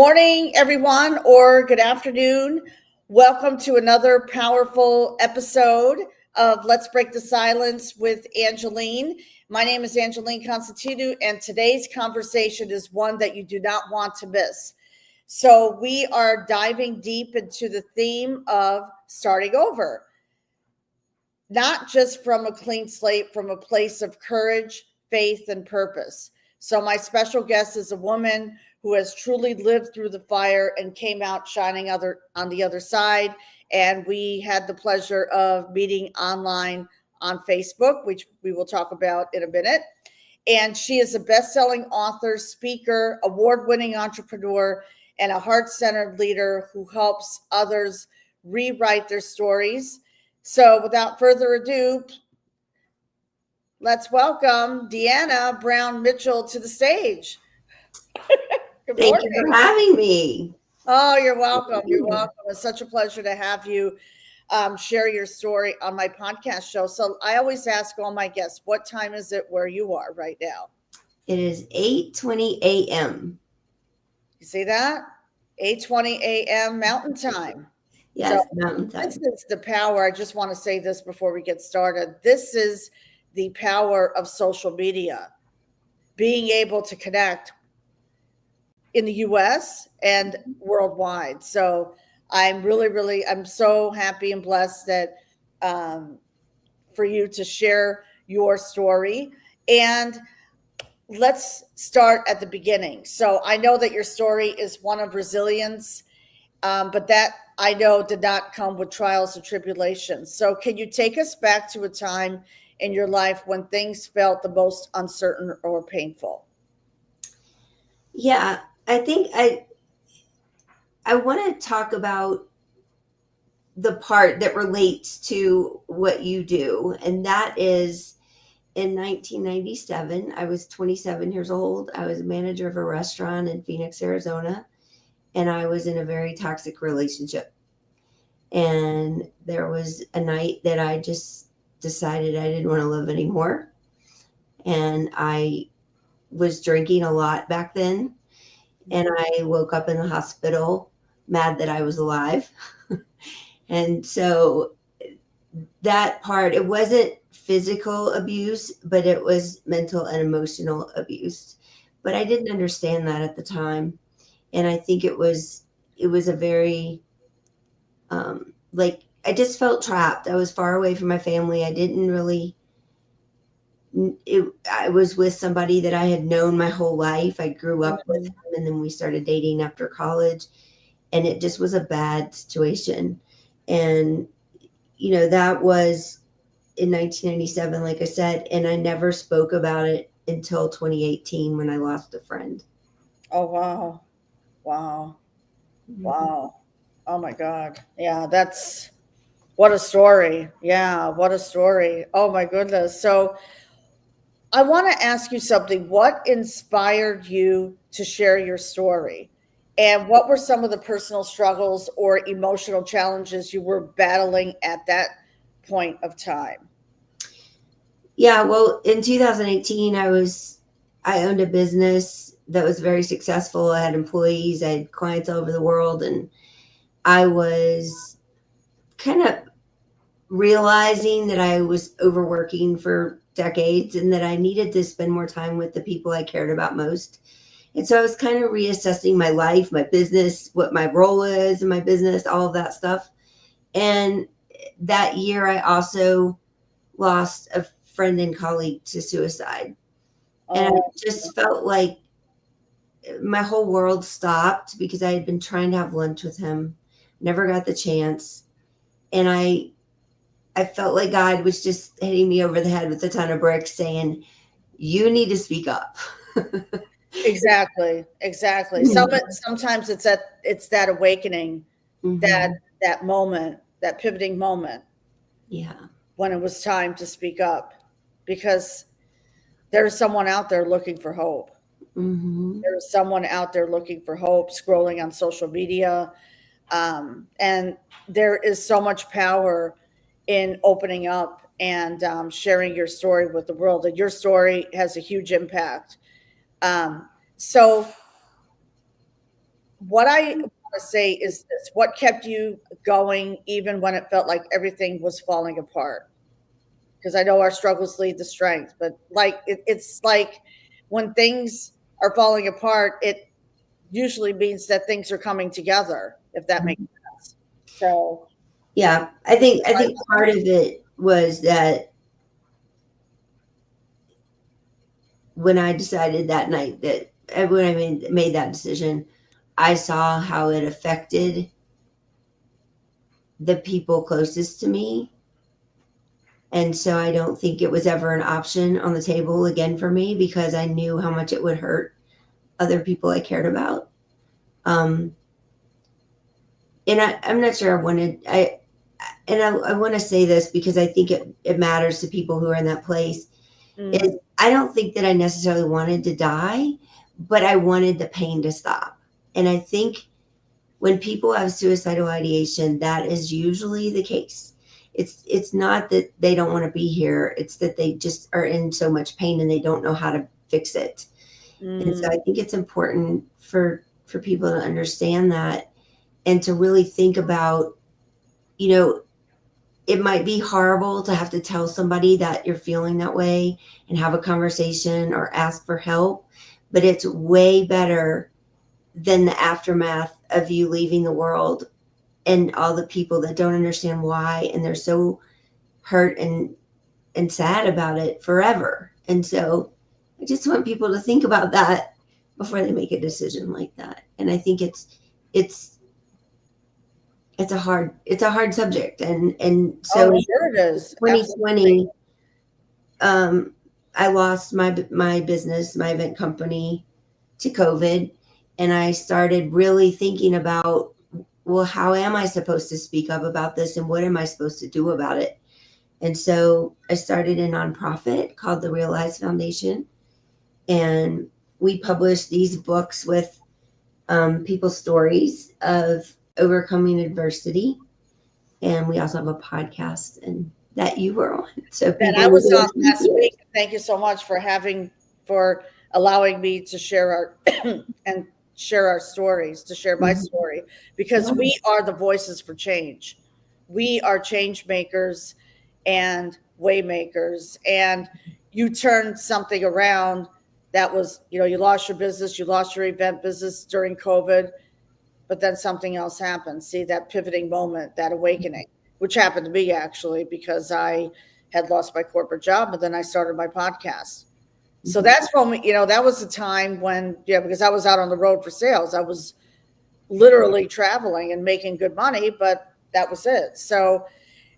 morning, everyone, or good afternoon. Welcome to another powerful episode of Let's Break the Silence with Angeline. My name is Angeline Constantino, and today's conversation is one that you do not want to miss. So we are diving deep into the theme of starting over, not just from a clean slate, from a place of courage, faith, and purpose. So my special guest is a woman who has truly lived through the fire and came out shining on the other side. And we had the pleasure of meeting online on Facebook, which we will talk about in a minute. And she is a best-selling author, speaker, award-winning entrepreneur, and a heart-centered leader who helps others rewrite their stories. So without further ado, let's welcome Deana Brown Mitchell to the stage. Good morning. Thank you for having me. Oh, you're welcome. You're welcome. It's such a pleasure to have you share your story on my podcast show. So I always ask all my guests, what time is it where you are right now? It is 8:20 a.m. You see that? 8:20 a.m. Mountain Time. Yes, so Mountain Time. This is the power. I just want to say this before we get started. This is the power of social media, being able to connect in the U.S. and worldwide. So I'm I'm so happy and blessed that for you to share your story. And let's start at the beginning. So I know that your story is one of resilience, but that I know did not come with trials and tribulations. So can you take us back to a time in your life when things felt the most uncertain or painful? Yeah, I think I want to talk about the part that relates to what you do, and that is in 1997, I was 27 years old. I was a manager of a restaurant in Phoenix, Arizona, and I was in a very toxic relationship. And there was a night that I just decided I didn't want to live anymore. And I was drinking a lot back then. And I woke up in the hospital mad that I was alive. And so that part, it wasn't physical abuse, but it was mental and emotional abuse. But I didn't understand that at the time. And I think it was a very, I just felt trapped. I was far away from my family. I didn't really, I was with somebody that I had known my whole life. I grew up with him, and then we started dating after college, and it just was a bad situation. And, that was in 1997, like I said, and I never spoke about it until 2018 when I lost a friend. Oh, wow. Wow. Wow. Oh my God. Yeah, what a story. Yeah, what a story. Oh my goodness. So I want to ask you something. What inspired you to share your story? And what were some of the personal struggles or emotional challenges you were battling at that point of time? Yeah, well, in 2018, I owned a business that was very successful. I had employees, I had clients all over the world, and I was kind of realizing that I was overworking for decades and that I needed to spend more time with the people I cared about most. And so I was kind of reassessing my life, my business, what my role is in my business, all of that stuff. And that year, I also lost a friend and colleague to suicide. And I just felt like my whole world stopped because I had been trying to have lunch with him, never got the chance. And I felt like God was just hitting me over the head with a ton of bricks saying, you need to speak up. Exactly. Sometimes it's that awakening, that moment, that pivoting moment. Yeah. When it was time to speak up, because there's someone out there looking for hope. There's someone out there looking for hope, scrolling on social media. And there is so much power in opening up and sharing your story with the world. And your story has a huge impact. So what I want to say is this: what kept you going even when it felt like everything was falling apart? Because I know our struggles lead to strength, but like it's like when things are falling apart, it usually means that things are coming together, if that makes sense. So, Yeah, I think part of it was that when I decided that night that when I made that decision, I saw how it affected the people closest to me. And so I don't think it was ever an option on the table again for me because I knew how much it would hurt other people I cared about. Um, and I'm not sure I want to say this because I think it matters to people who are in that place. Is I don't think that I necessarily wanted to die, but I wanted the pain to stop. And I think when people have suicidal ideation, that is usually the case. It's not that they don't want to be here, it's that they just are in so much pain and they don't know how to fix it. And so I think it's important for people to understand that and to really think about, you know, it might be horrible to have to tell somebody that you're feeling that way and have a conversation or ask for help, but it's way better than the aftermath of you leaving the world and all the people that don't understand why and they're so hurt and sad about it forever. And so I just want people to think about that before they make a decision like that. And I think it's it's a hard subject. And so oh, sure it is. 2020, I lost my business, my event company, to COVID, and I started really thinking about, well, how am I supposed to speak up about this, and what am I supposed to do about it? And so I started a nonprofit called the Realize Foundation, and we publish these books with people's stories of overcoming adversity, and we also have a podcast and that you were on, so That people I need was to on listen to last it. week. Thank you so much for allowing me to share our and share our stories, to share my Mhm. story, because we are the voices for change. We are change makers and way makers. And you turned something around that was, you lost your business, you lost your event business during COVID, but then something else happened. See that pivoting moment, that awakening, which happened to me actually because I had lost my corporate job, but then I started my podcast. So Mhm. that's when that was the time when, yeah, because I was out on the road for sales. I was literally traveling and making good money, but that was it. So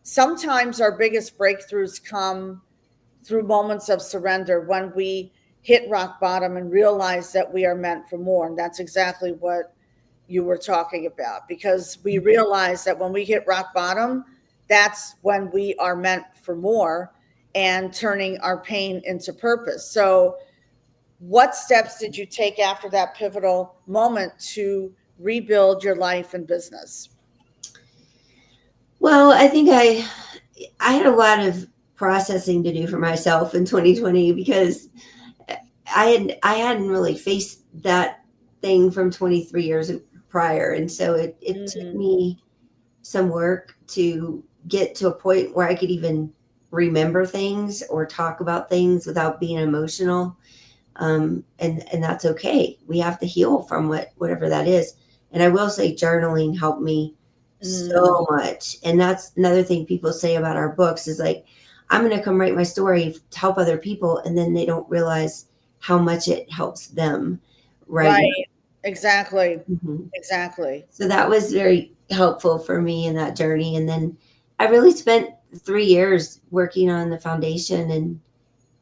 sometimes our biggest breakthroughs come through moments of surrender when we hit rock bottom and realize that we are meant for more. And that's exactly what you were talking about, because we realize that when we hit rock bottom, that's when we are meant for more and turning our pain into purpose. So, what steps did you take after that pivotal moment to rebuild your life and business? Well, I think I had a lot of processing to do for myself in 2020 because I hadn't really faced that thing from 23 years prior, and so it took Mm, me some work to get to a point where I could even remember things or talk about things without being emotional. And that's okay. We have to heal from whatever that is. And I will say journaling helped me mm, so much. And that's another thing people say about our books is like, I'm going to come write my story to help other people. And then they don't realize how much it helps them right right. Exactly. now. Exactly. So that was very helpful for me in that journey. And then I really spent 3 years working on the foundation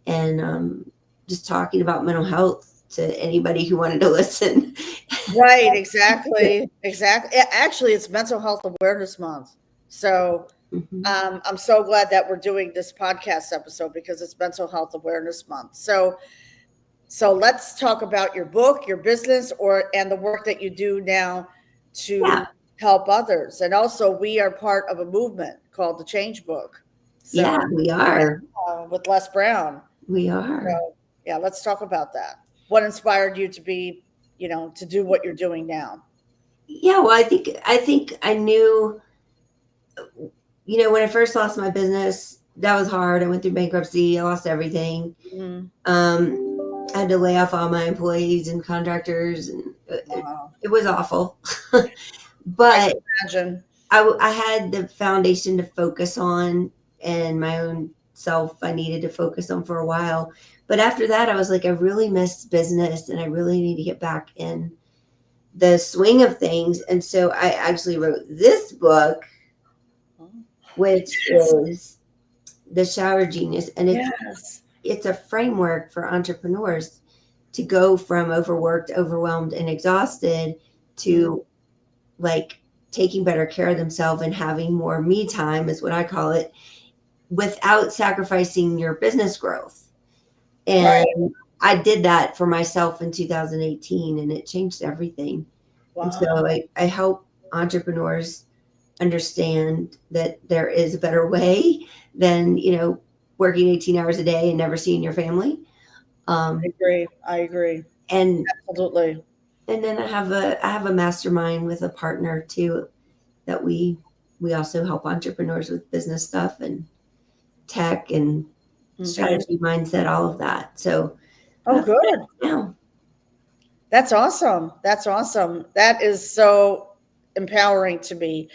and just talking about mental health to anybody who wanted to listen. Right, exactly, exactly. Actually, it's Mental Health Awareness Month. So Mhm. I'm so glad that we're doing this podcast episode because it's Mental Health Awareness Month. So let's talk about your book, your business, and the work that you do now Yeah, to help others. And also, we are part of a movement called the Change Book. yeah, So we are. with Les Brown. We are. So yeah, let's talk about that. What inspired you to be, to do what you're doing now? Yeah, well, I think I knew, when I first lost my business, that was hard. I went through bankruptcy. I lost everything. Mm, I had to lay off all my employees and contractors, and wow. it was awful. I But can imagine. I had the foundation to focus on, and my own self I needed to focus on for a while. But after that, I was like, I really missed business, and I really need to get back in the swing of things. And so I actually wrote this book, which Yes. is The Shower Genius, and Yes. it's a framework for entrepreneurs to go from overworked, overwhelmed, and exhausted Mm, to like taking better care of themselves and having more me time, is what I call it, without sacrificing your business growth. And right. I did that for myself in 2018, and it changed everything. And Wow. so I help entrepreneurs understand that there is a better way than, working 18 hours a day and never seeing your family. I Um, agree. I agree. and Absolutely. and then I have a mastermind with a partner too, that we also help entrepreneurs with business stuff and tech and Okay. strategy, mindset, all of that. So Oh, that's what good. I do now. That's awesome. That's awesome. That is so empowering to me.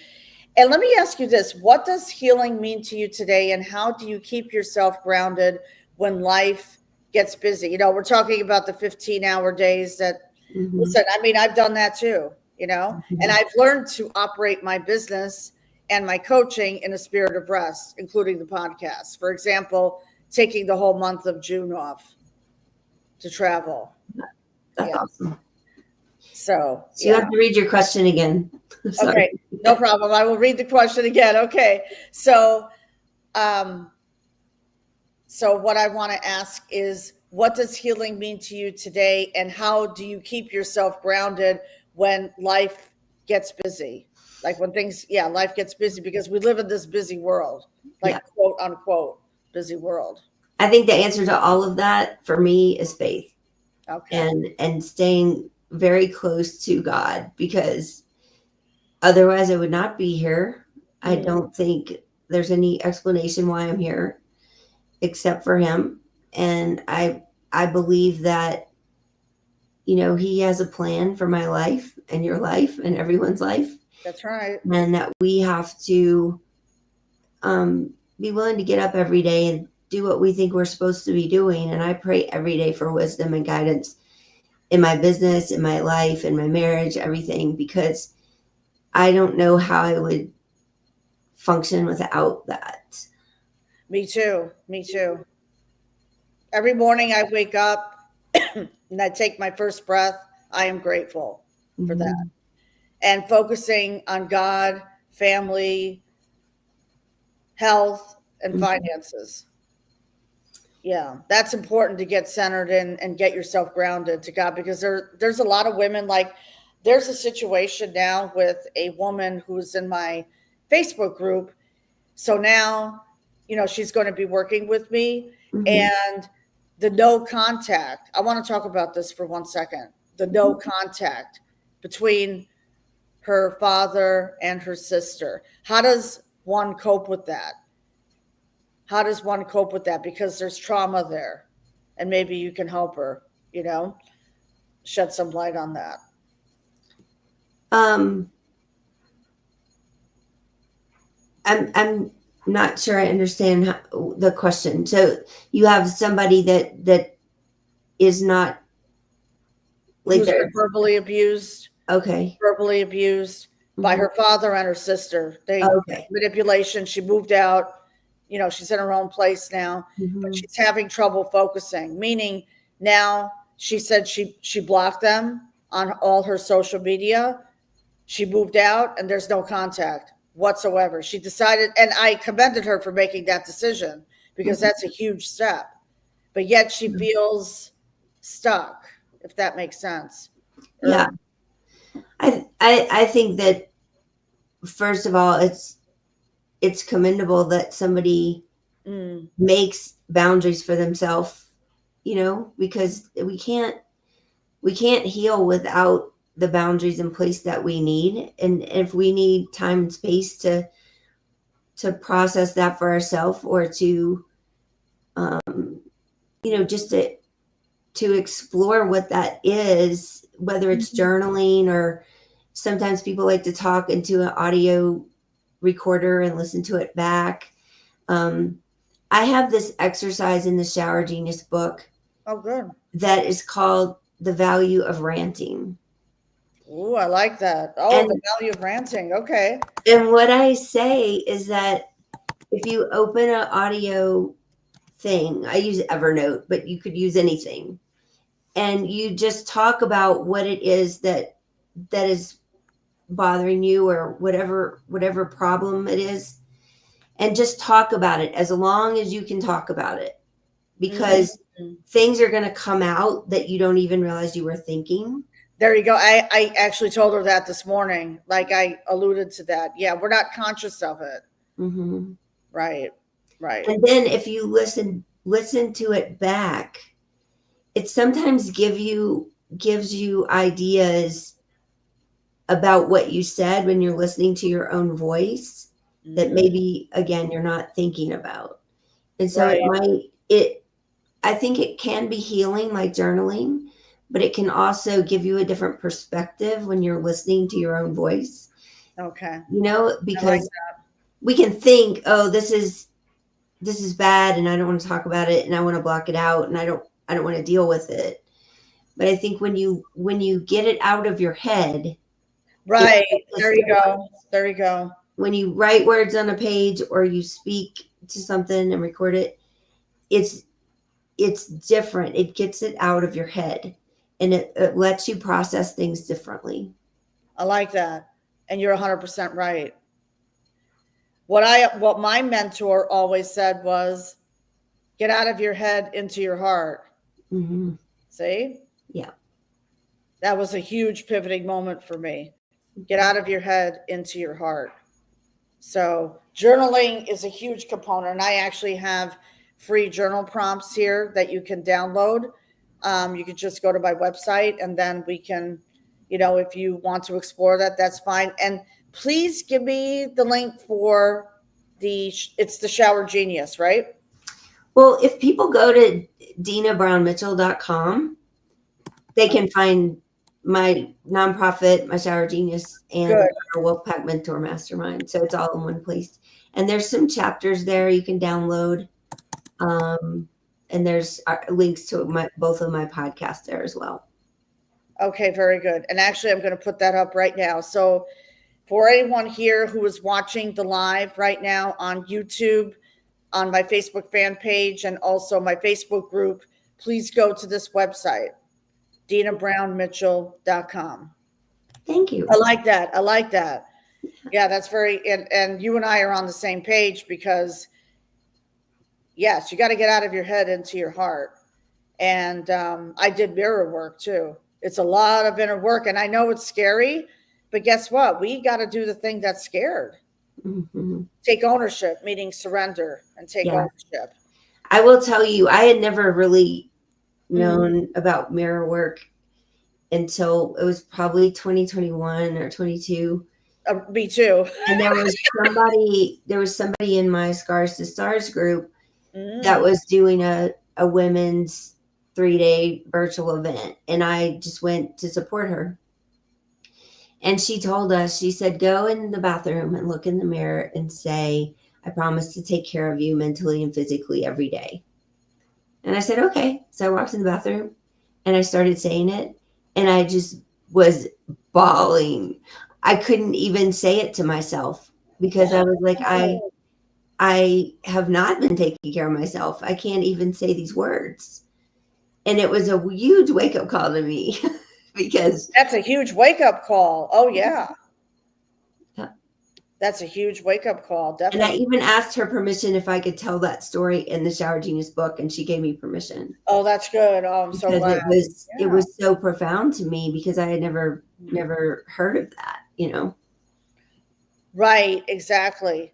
And let me ask you this. What does healing mean to you today? And how do you keep yourself grounded when life gets busy? We're talking about the 15-hour days that, Hmm. listen, I mean, I've done that too, and Hmm. I've learned to operate my business and my coaching in a spirit of rest, including the podcast. For example, taking the whole month of June off to travel. That's Yeah. awesome. So, So you yeah. have to read your question again. Sorry. Okay. No problem. I will read the question again. Okay. Um, So, what I want to ask is, what does healing mean to you today? And how do you keep yourself grounded when life gets busy? Like when things, yeah, life gets busy because we live in this busy world, Yeah. like quote unquote, busy world. I think the answer to all of that for me is faith, Okay. and staying very close to God, because otherwise I would not be here. I Mm, don't think there's any explanation why I'm here except for him. And I believe that, he has a plan for my life and your life and everyone's life, that's right. and that we have to be willing to get up every day and do what we think we're supposed to be doing. And I pray every day for wisdom and guidance in my business, in my life, in my marriage, everything, because I don't know how I would function without that. Me too. Me too. Every morning I wake up and I take my first breath. I am grateful for that. Mhm. And focusing on God, family, health, and Mhm. finances. Yeah, that's important to get centered in and get yourself grounded to God, because there's a lot of women, like there's a situation now with a woman who's in my Facebook group. So now, she's going to be working with me, Mhm. and the no contact. I want to talk about this for 1 second. The no contact between her father and her sister. How does one cope with that? How does one cope with that? Because there's trauma there, and maybe you can help her, you know, shed some light on that. Um, I'm not sure I understand the question. So you have somebody that is not like Who's they're been okay. verbally abused by Mhm. her father and her sister. They Okay. manipulation. She moved out. She's in her own place now, but Mhm. she's having trouble focusing. Meaning now, she said she blocked them on all her social media. She moved out and there's no contact whatsoever. She decided, and I commended her for making that decision because Mhm. that's a huge step. But yet she feels stuck, if that makes sense. Yeah. Or I think that, first of all, it's commendable that somebody mm, makes boundaries for themselves, because we can't heal without the boundaries in place that we need. And if we need time and space to process that for ourselves, or to, just to explore what that is, whether it's journaling, or sometimes people like to talk into an audio recorder and listen to it back. I have this exercise in the Shower Genius book. Oh, good. That is called The Value of Ranting. Ooh, I like that. Oh, And the value of ranting. Okay. And what I say is that if you open an audio thing, I use Evernote, but you could use anything, and you just talk about what it is that is bothering you, or whatever problem it is, and just talk about it as long as you can talk about it, because things are going to come out that you don't even realize you were thinking. There you go. I actually told her that this morning. Like, I alluded to that. Yeah, we're not conscious of it. Mm-hmm. Right. And then if you listen to it back, it sometimes gives you ideas about what you said when you're listening to your own voice, that maybe, again, you're not thinking about. And so I think it can be healing, like journaling, but it can also give you a different perspective when you're listening to your own voice. Okay. Because we can think, oh, this is bad, and I don't want to talk about it, and I want to block it out, and I don't want to deal with it. But I think when you get it out of your head, right, there you go. When you write words on a page, or you speak to something and record it, it's different. It gets it out of your head, and it lets you process things differently. I like that. And you're 100% right. What my mentor always said was, get out of your head into your heart. Mm-hmm. See? Yeah. That was a huge pivoting moment for me. Get out of your head into your heart. So journaling is a huge component. And I actually have free journal prompts here that you can download. You can just go to my website, and then we can, if you want to explore that, that's fine. And please give me the link for it's the Shower Genius, right? Well, if people go to deanabrownmitchell.com, they can find my nonprofit, my Shower Genius, and our Wolfpack Mentor Mastermind. So it's all in one place. And there's some chapters there you can download. And there's links to both of my podcasts there as well. Okay, very good. And actually, I'm going to put that up right now. So for anyone here who is watching the live right now on YouTube, on my Facebook fan page, and also my Facebook group, please go to this website, DeanaBrownMitchell.com. Thank you. I like that. Yeah, that's very, and you and I are on the same page, because yes, you got to get out of your head into your heart. And I did mirror work too. It's a lot of inner work, and I know it's scary, but guess what? We got to do the thing that's scared. Mm-hmm. Take ownership, meaning surrender, and take ownership. I will tell you, I had never really known about mirror work until it was probably 2021 or 22. Me too. And there was somebody in my Scars to Stars group that was doing a women's 3-day virtual event, and I just went to support her. And she told us, she said, go in the bathroom and look in the mirror and say, I promise to take care of you mentally and physically every day. And I said, okay. So I walked in the bathroom and I started saying it, and I just was bawling. I couldn't even say it to myself, because I was like, I have not been taking care of myself. I can't even say these words. And it was a huge wake-up call to me, because that's a huge wake-up call. Oh, yeah. That's a huge wake-up call, definitely. And I even asked her permission if I could tell that story in the Shower Genius book, and she gave me permission. Oh, that's good. Oh, I'm so glad. It was so profound to me, because I had never heard of that, Right, exactly.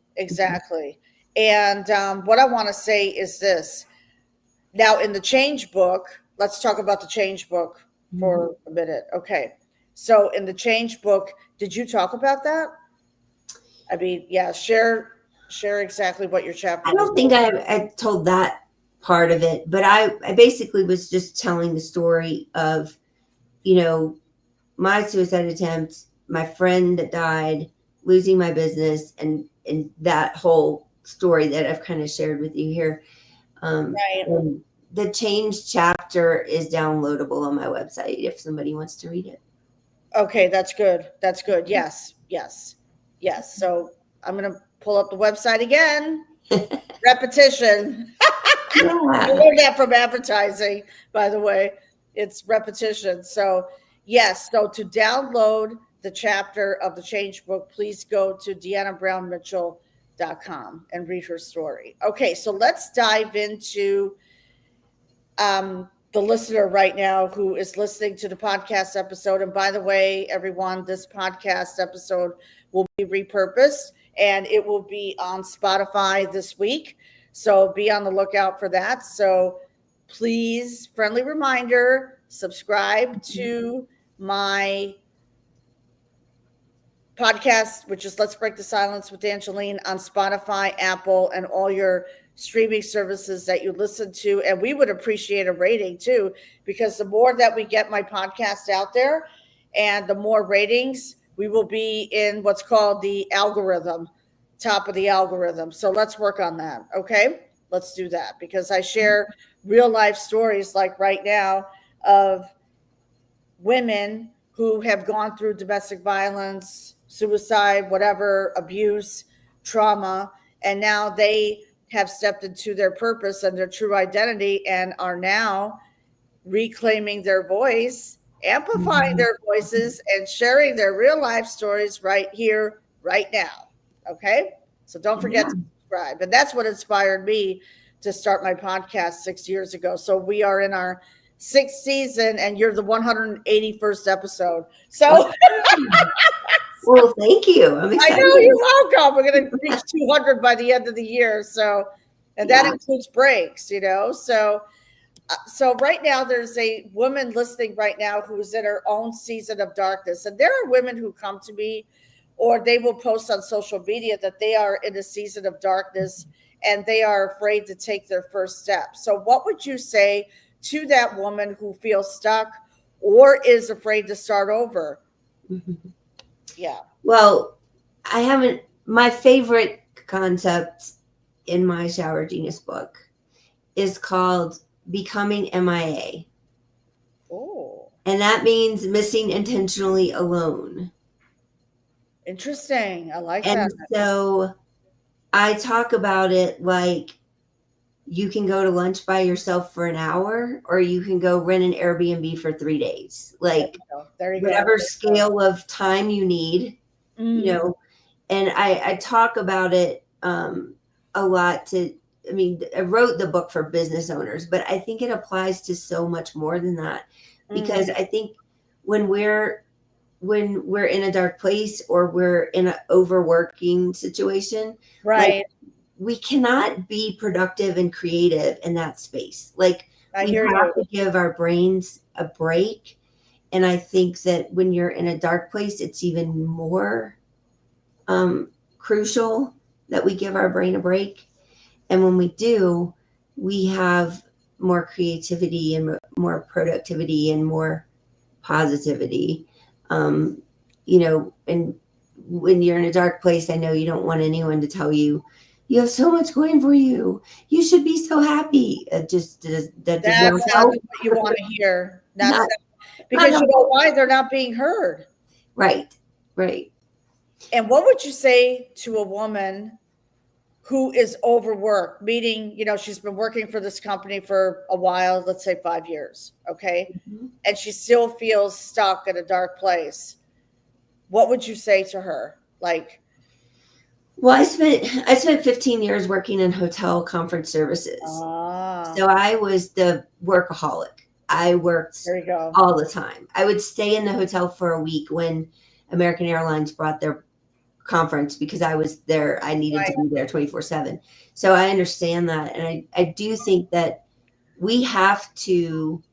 And what I want to say is this. Now, in the Change book, let's talk about the Change book for a minute. Okay. So in the change book, did you talk about that? I mean, yeah, share exactly what your chapter I was. don't think I told that part of it, but I basically was just telling the story of, my suicide attempt, my friend that died, losing my business, and that whole story that I've kind of shared with you here. Right. And the change chapter is downloadable on my website if somebody wants to read it. Okay, that's good. That's good. Yes, yes, yes. So I'm gonna pull up the website again. Repetition. Yeah. I learned that from advertising, by the way. It's repetition. So yes, so to download the chapter of the change book, please go to deannabrownmitchell.com and read her story. Okay, so let's dive into the listener right now who is listening to the podcast episode. And by the way, everyone, this podcast episode will be repurposed and it will be on Spotify this week. So be on the lookout for that. So please, friendly reminder, subscribe to my podcast, which is Let's Break the Silence with Angeline on Spotify, Apple, and all your streaming services that you listen to. And we would appreciate a rating too, because the more that we get my podcast out there and the more ratings, we will be in what's called the algorithm, top of the algorithm. So let's work on that. Okay. Let's do that because I share real life stories like right now of women who have gone through domestic violence, suicide, whatever, abuse, trauma, and now they have stepped into their purpose and their true identity and are now reclaiming their voice, amplifying their voices, and sharing their real life stories right here, right now. Okay? So don't forget to subscribe. And that's what inspired me to start my podcast 6 years ago. So we are in our sixth season and you're the 181st episode. So Well, thank you. I'm I excited. know, you're welcome. We're going to reach 200 by the end of the year. So, and that includes breaks, So right now there's a woman listening right now who's in her own season of darkness. And there are women who come to me or they will post on social media that they are in a season of darkness and they are afraid to take their first step. So what would you say to that woman who feels stuck or is afraid to start over? Yeah. Well, my favorite concept in my Shower Genius book is called Becoming MIA. Oh, And that means missing intentionally alone. interesting. I like And that. so I talk about it like you can go to lunch by yourself for an hour or you can go rent an Airbnb for 3 days. Like There you whatever go. scale of time you need, and I talk about it a lot I wrote the book for business owners, but I think it applies to so much more than that because I think when we're in a dark place or we're in an overworking situation, Right. like we cannot be productive and creative in that space. Like we have to give our brains a break. And I think that when you're in a dark place, it's even more crucial that we give our brain a break. And when we do, we have more creativity and more productivity and more positivity. And when you're in a dark place, I know you don't want anyone to tell you, you have so much going for you. You should be so happy. That's not what you want to hear. Because you know why? They're not being heard. Right. And what would you say to a woman who is overworked, meaning, she's been working for this company for a while, let's say 5 years, okay? And she still feels stuck in a dark place. What would you say to her? Well, I spent 15 years working in hotel conference services. So I was the workaholic. I worked all the time. I would stay in the hotel for a week when American Airlines brought their conference because I was there. I needed to be there 24/7. So I understand that. And I do think that we have to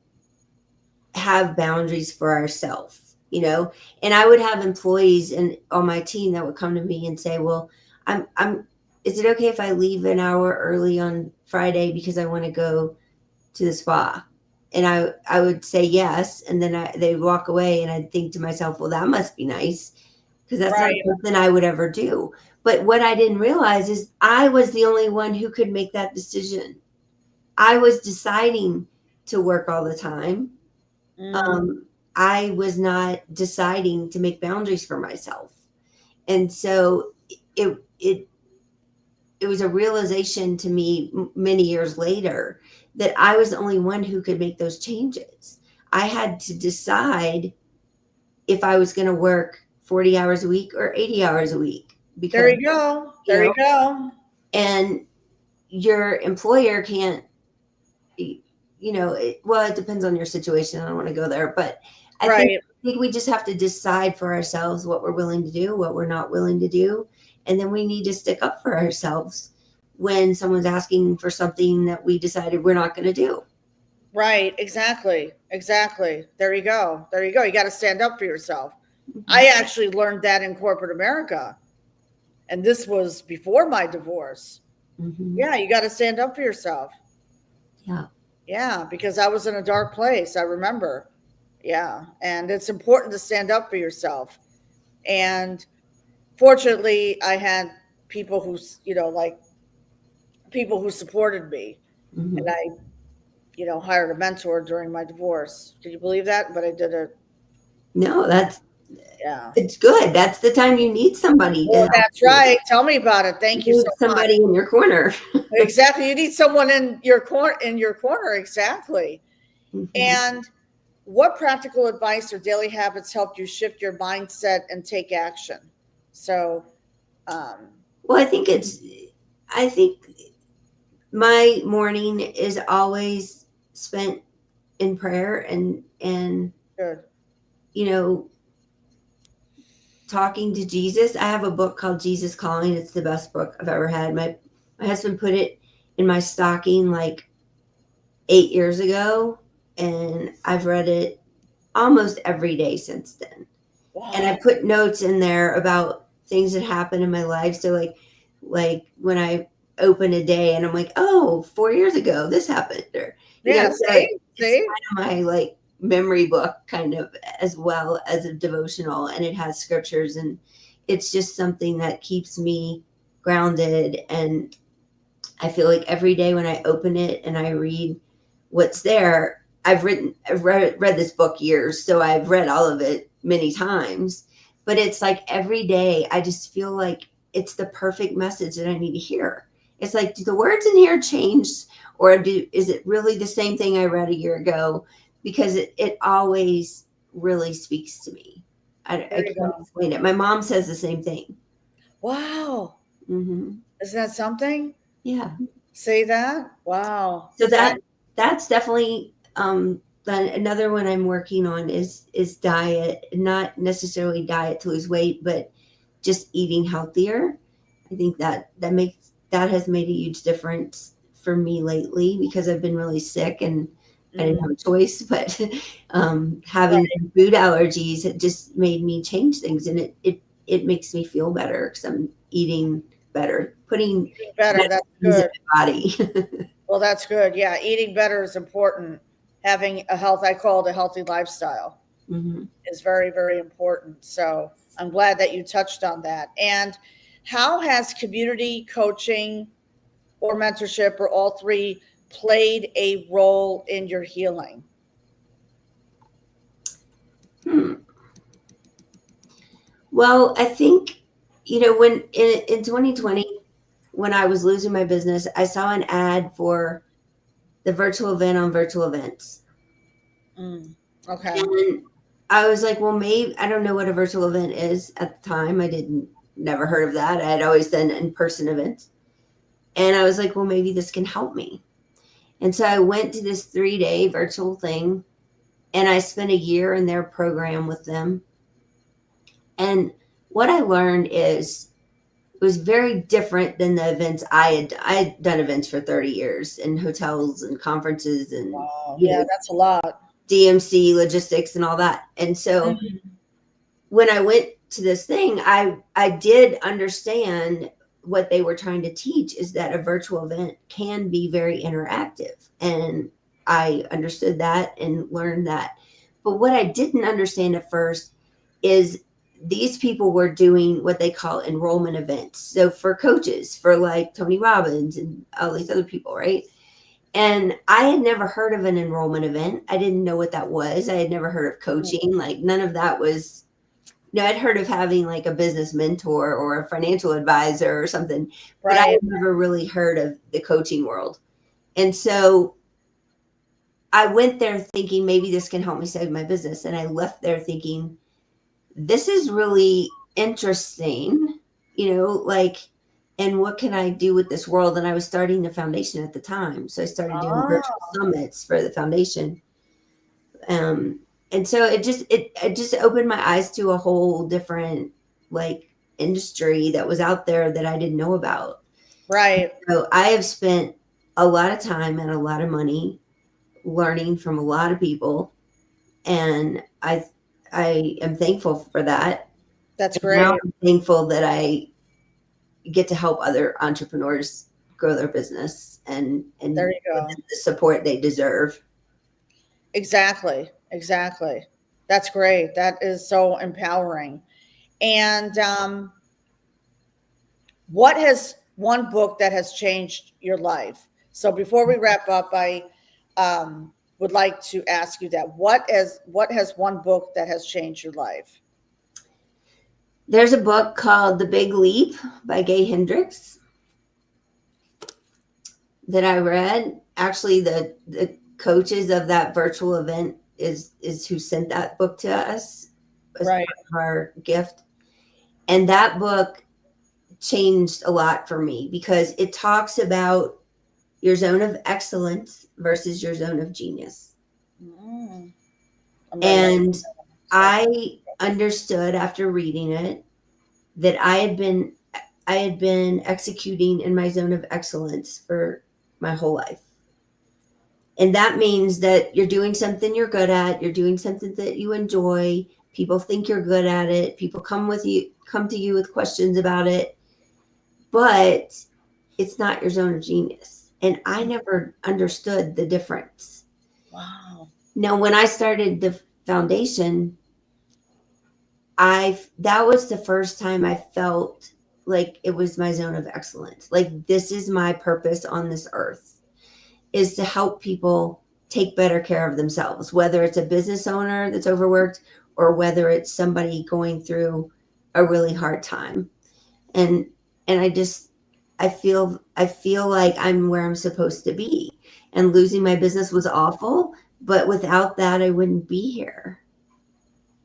have boundaries for ourselves. you know. And I would have employees on my team that would come to me and say, well, I'm is it okay if I leave an hour early on Friday because I want to go to the spa? And I would say yes, and then they'd walk away, and I'd think to myself, well, that must be nice, because that's not Right. something I would ever do. But what I didn't realize is I was the only one who could make that decision. I was deciding to work all the time. Mm, I was not deciding to make boundaries for myself. And so it it was a realization to me many years later that I was the only one who could make those changes. I had to decide if I was going to work 40 hours a week or 80 hours a week, there because, you go. you There you know, go. and your employer can't, well, it depends on your situation. I don't want to go there, but I think, Right. I think we just have to decide for ourselves what we're willing to do, what we're not willing to do. And then we need to stick up for ourselves when someone's asking for something that we decided we're not going to do. Right. Exactly. Exactly. There you go. There you go. You got to stand up for yourself. Mhm. I actually learned that in corporate America. And this was before my divorce. Mhm. Yeah, you got to stand up for yourself. Yeah. Yeah, because I was in a dark place. I remember. Yeah. And it's important to stand up for yourself. And fortunately, I had people who, like people who supported me. And Mhm. I, hired a mentor during my divorce. Can you believe that? But I did it. No, Yeah. it's good. That's the time you need somebody to Well, help that's you. right. Tell me about it. You Thank you so need much. somebody in your corner. Exactly. You need someone in your corner. Exactly. Mhm. And what practical advice or daily habits helped you shift your mindset and take action? So, um, Well, I think my morning is always spent in prayer and good. you know talking to Jesus. I have a book called Jesus Calling. It's the best book I've ever had. My husband put it in my stocking like 8 years ago, and I've read it almost every day since then. And I Wow. put notes in there about things that happened in my life. So like when I open a day and I'm like, oh, 4 years ago this happened, or Yeah. so See? it's See? kind of my like memory book kind of, as well as a devotional, and it has scriptures, and it's just something that keeps me grounded. And I feel like every day when I open it and I read what's there, I've read this book years, so I've read all of it many times. But it's like every day I just feel like it's the perfect message that I need to hear. It's like, do the words in here change, or is it really the same thing I read a year ago? Because it always really speaks to me. I There you can't go. explain it. My mom says the same thing. Wow. Hmm. Isn't that something? Yeah. Say that? Wow. So That, that's definitely another one I'm working on is diet, not necessarily diet to lose weight, but just eating healthier. I think that has made a huge difference for me lately, because I've been really sick and I didn't mm, have a choice. But having right. some food allergies, it just made me change things, and it makes me feel better because I'm eating better, putting Eating better. better That's things in good. my body. Well, that's good. Yeah. Eating better is important. Having a health, I call it a healthy lifestyle, Hmm. is very, very important. So I'm glad that you touched on that. And how has community coaching or mentorship or all three played a role in your healing? Hmm. Well, I think, when in 2020, when I was losing my business, I saw an ad for the virtual event on virtual events. Mm, okay. And I was like, well, maybe I don't know what a virtual event is at the time. I didn't never heard of that. I had always done in-person events. And I was like, well, maybe this can help me. And so I went to this 3-day virtual thing, and I spent a year in their program with them. And what I learned is it was very different than the events I had done events for 30 years in hotels and conferences and Wow. you Yeah, know that's a lot. DMC logistics and all that. And so Mhm. when I went to this thing, I did understand what they were trying to teach is that a virtual event can be very interactive. And I understood that and learned that. But what I didn't understand at first is these people were doing what they call enrollment events. So for coaches, for like Tony Robbins and all these other people, right? And I had never heard of an enrollment event. I didn't know what that was. I had never heard of coaching. Like none of that was, I'd heard of having like a business mentor or a financial advisor or something, but I Right. had never really heard of the coaching world. And so I went there thinking maybe this can help me save my business. And I left there thinking, this is really interesting, like, and what can I do with this world? And I was starting the foundation at the time. So I started doing virtual Oh, summits for the foundation. And so it just opened my eyes to a whole different like industry that was out there that I didn't know about. right. So I have spent a lot of time and a lot of money learning from a lot of people, and I am thankful for that. That's And now great. I'm thankful that I get to help other entrepreneurs grow their business There and you give go. them the support they deserve. Exactly. Exactly. That's great. That is so empowering. And what has one book that has changed your life? So before we wrap up, I would like to ask you that what has one book that has changed your life? There's a book called The Big Leap by Gay Hendricks that I read. Actually, the coaches of that virtual event is who sent that book to us as Right. part of our gift. And that book changed a lot for me because it talks about your zone of excellence versus your zone of genius. Mm, I'm writing that. And So I understood after reading it that I had been executing in my zone of excellence for my whole life. And that means that you're doing something you're good at, you're doing something that you enjoy, people think you're good at it, people come to you with questions about it, but it's not your zone of genius. And I never understood the difference. wow. Now, when I started the foundation, I that was the first time I felt like it was my zone of excellence. Like this is my purpose on this earth is to help people take better care of themselves, whether it's a business owner that's overworked or whether it's somebody going through a really hard time. And and I feel like I'm where I'm supposed to be. And losing my business was awful, but without that I wouldn't be here.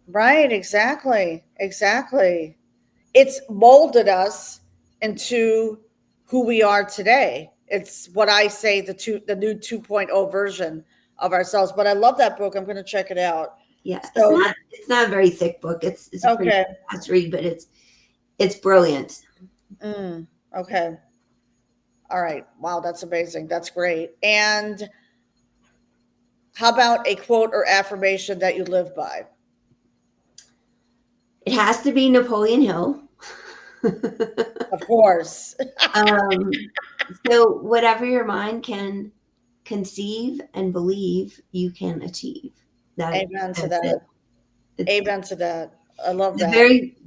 Right, exactly. Exactly. It's molded us into who we are today. It's what I say the new 2.0 version of ourselves. But I love that book. I'm going to check it out. Yeah, So, it's not a very thick book. It's a pretty okay. fast read, but it's brilliant. Okay. All right. Wow, that's amazing. That's great. And how about a quote or affirmation that you live by? It has to be Napoleon Hill. Of course. um, so whatever your mind can conceive and believe, you can achieve. Amen to That's it. that. It's Amen to that. I love the that.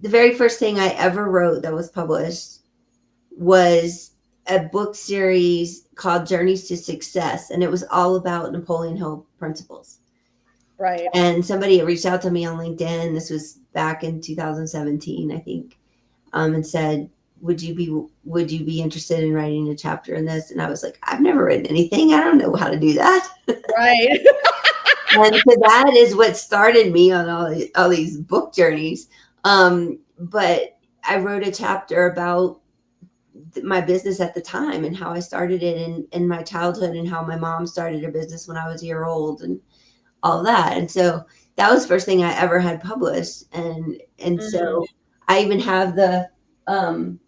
very first thing I ever wrote that was published was a book series called Journeys to Success, and it was all about Napoleon Hill principles. Right. And somebody had reached out to me on LinkedIn. This was back in 2017, I think, and said, "Would you be interested in writing a chapter in this?" And I was like, "I've never written anything. I don't know how to do that." Right. And so that is what started me on all these book journeys. But I wrote a chapter about my business at the time and how I started it in my childhood and how my mom started a business when I was a year old and all that. And so that was the first thing I ever had published. And Mm, so I even have um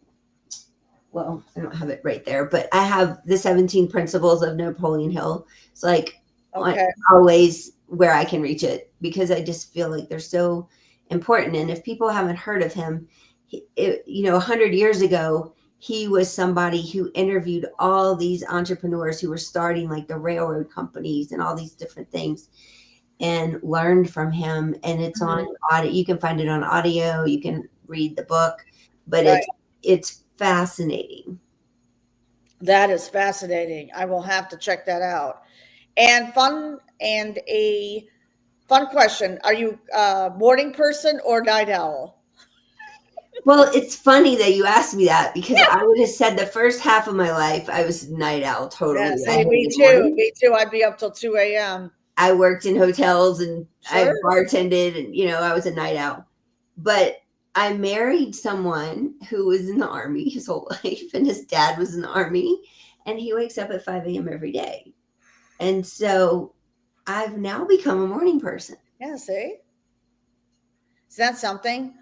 well, I don't have it right there, but I have the 17 principles of Napoleon Hill. It's like okay. always where I can reach it because I just feel like they're so important. And if people haven't heard of him, 100 years ago, he was somebody who interviewed all these entrepreneurs who were starting like the railroad companies and all these different things, and learned from him. And it's on audio. You can find it on audio. You can read the book, but Right. it's fascinating. That is fascinating. I will have to check that out. And a fun question: are you a morning person or night owl? Well, it's funny that you asked me that, because I would have said the first half of my life I was night owl Yeah, totally. I see, me hated too. morning. Me too. I'd be up till 2 a.m. I worked in hotels and I Sure. bartended, and I was a night owl. But I married someone who was in the army his whole life, and his dad was in the army, and he wakes up at 5 a.m. every day. And so I've now become a morning person. Yeah, see? Is that something?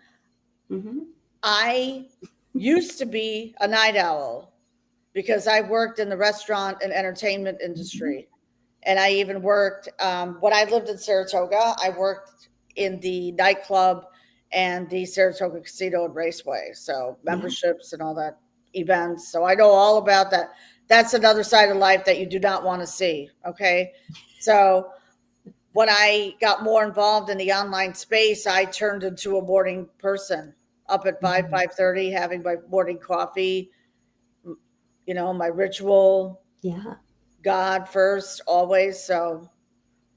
Hmm. I used to be a night owl because I worked in the restaurant and entertainment industry. And I even worked, when I lived in Saratoga, I worked in the nightclub and the Saratoga Casino and Raceway. So Yeah. memberships and all that events. So I know all about that. That's another side of life that you do not want to see. Okay. So when I got more involved in the online space, I turned into a morning person, up at 5, Mhm. 5:30, having my morning coffee, my ritual, Yeah. God first, always. So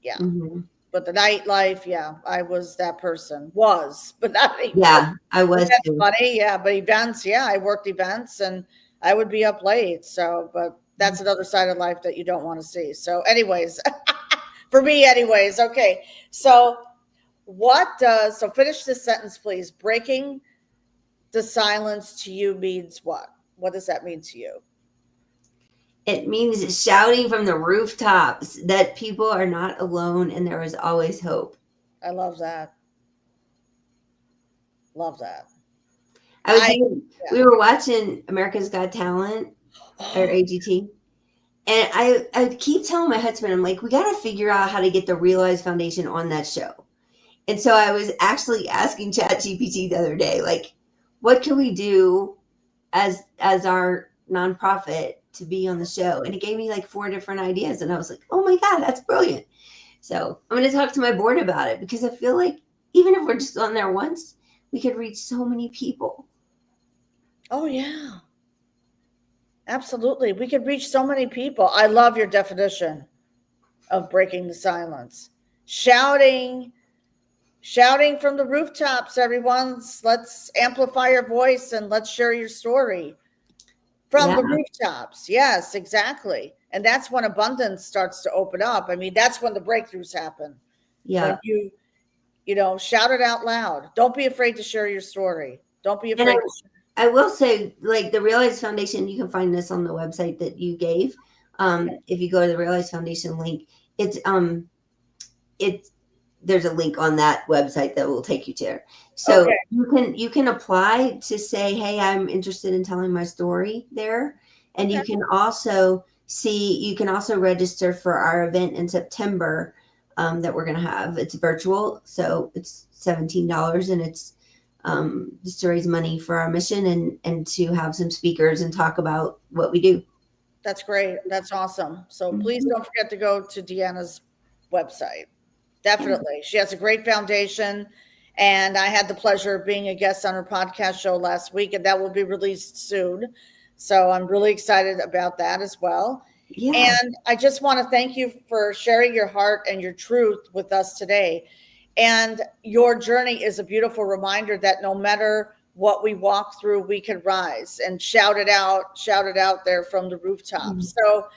yeah. Hmm. But the nightlife, yeah, I was that person. Was, but not anymore. Yeah, I But was that's too. funny. Yeah. But events, yeah, I worked events and I would be up late. So, but that's another side of life that you don't want to see. So, anyways, for me, anyways. Okay. So, so finish this sentence, please. Breaking the silence to you means what? What does that mean to you? It means shouting from the rooftops that people are not alone and there is always hope. I love that. Love that. I was I, we were watching America's Got Talent, or yeah. AGT, and I keep telling my husband, I'm like, we got to figure out how to get the Realize Foundation on that show. And so I was actually asking ChatGPT the other day, like, what can we do as our nonprofit to be on the show? And it gave me like 4 different ideas, and I was like, oh my god, that's brilliant. So I'm going to talk to my board about it, because I feel like even if we're just on there once, we could reach so many people. Oh, yeah. Absolutely. We could reach so many people. I love your definition of breaking the silence. Shouting, shouting from the rooftops, everyone's. Let's amplify your voice and let's share your story from Yeah, the rooftops. Yes, exactly. And that's when abundance starts to open up. I mean, that's when the breakthroughs happen. When yeah. you shout it out loud. Don't be afraid to share your story. Don't be And afraid to share. I will say, like, the Realize Foundation, you can find this on the website that you gave. If you go to the Realize Foundation link, it's it's there's a link on that website that will take you to. So Okay. you can apply to say, hey, I'm interested in telling my story there. And Okay. you can also register for our event in September, that we're going to have. It's virtual, so it's $17, and it's just to raise money for our mission, and to have some speakers and talk about what we do. That's great. That's awesome. So please Mhm. don't forget to go to Deanna's website. Definitely. She has a great foundation. And I had the pleasure of being a guest on her podcast show last week, and that will be released soon. So I'm really excited about that as well. Yeah. And I just want to thank you for sharing your heart and your truth with us today. And your journey is a beautiful reminder that no matter what we walk through, we can rise and shout it out there from the rooftops. So,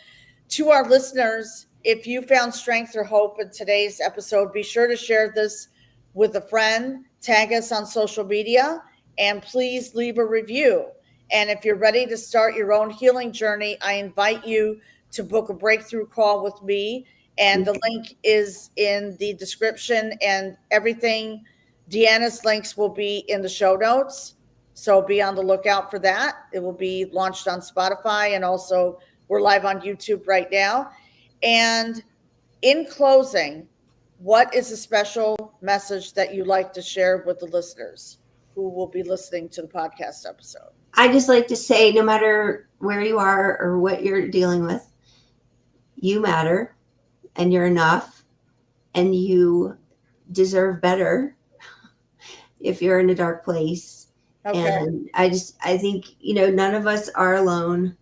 to our listeners, if you found strength or hope in today's episode, be sure to share this with a friend, tag us on social media, and please leave a review. And if you're ready to start your own healing journey, I invite you to book a breakthrough call with me. And the link is in the description, and everything. Deanna's links will be in the show notes. So be on the lookout for that. It will be launched on Spotify, and also we're live on YouTube right now. And in closing, what is a special message that you like to share with the listeners who will be listening to the podcast episode? I just like to say, no matter where you are or what you're dealing with, you matter and you're enough and you deserve better if you're in a dark place. Okay. And I think, none of us are alone,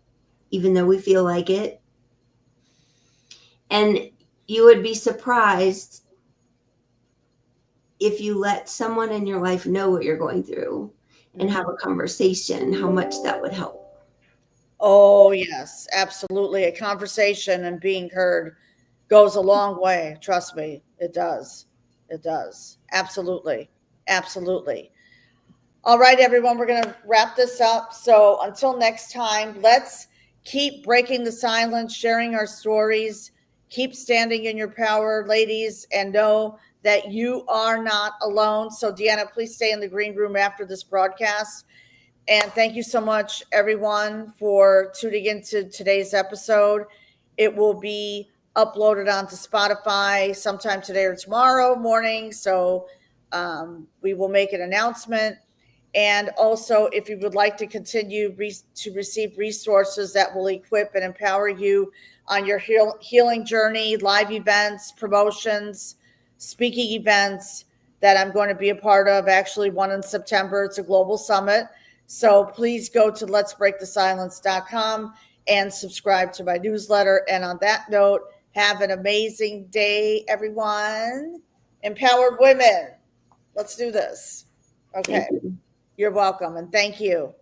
even though we feel like it. And you would be surprised if you let someone in your life know what you're going through and have a conversation, how much that would help. Oh, yes, absolutely. A conversation and being heard goes a long way. Trust me, it does. It does. Absolutely. Absolutely. All right, everyone, we're going to wrap this up. So until next time, let's keep breaking the silence, sharing our stories, keep standing in your power, ladies, and know that you are not alone. So, Deanna, please stay in the green room after this broadcast. And thank you so much, everyone, for tuning into today's episode. It will be uploaded onto Spotify sometime today or tomorrow morning. So we will make an announcement. And also, if you would like to continue to receive resources that will equip and empower you on your healing journey, live events, promotions, speaking events that I'm going to be a part of, actually one in September. It's a global summit. So please go to letsbreakthesilence.com and subscribe to my newsletter. And on that note, have an amazing day, everyone. Empowered women. Let's do this. Okay. Thank you. You're welcome. And thank you.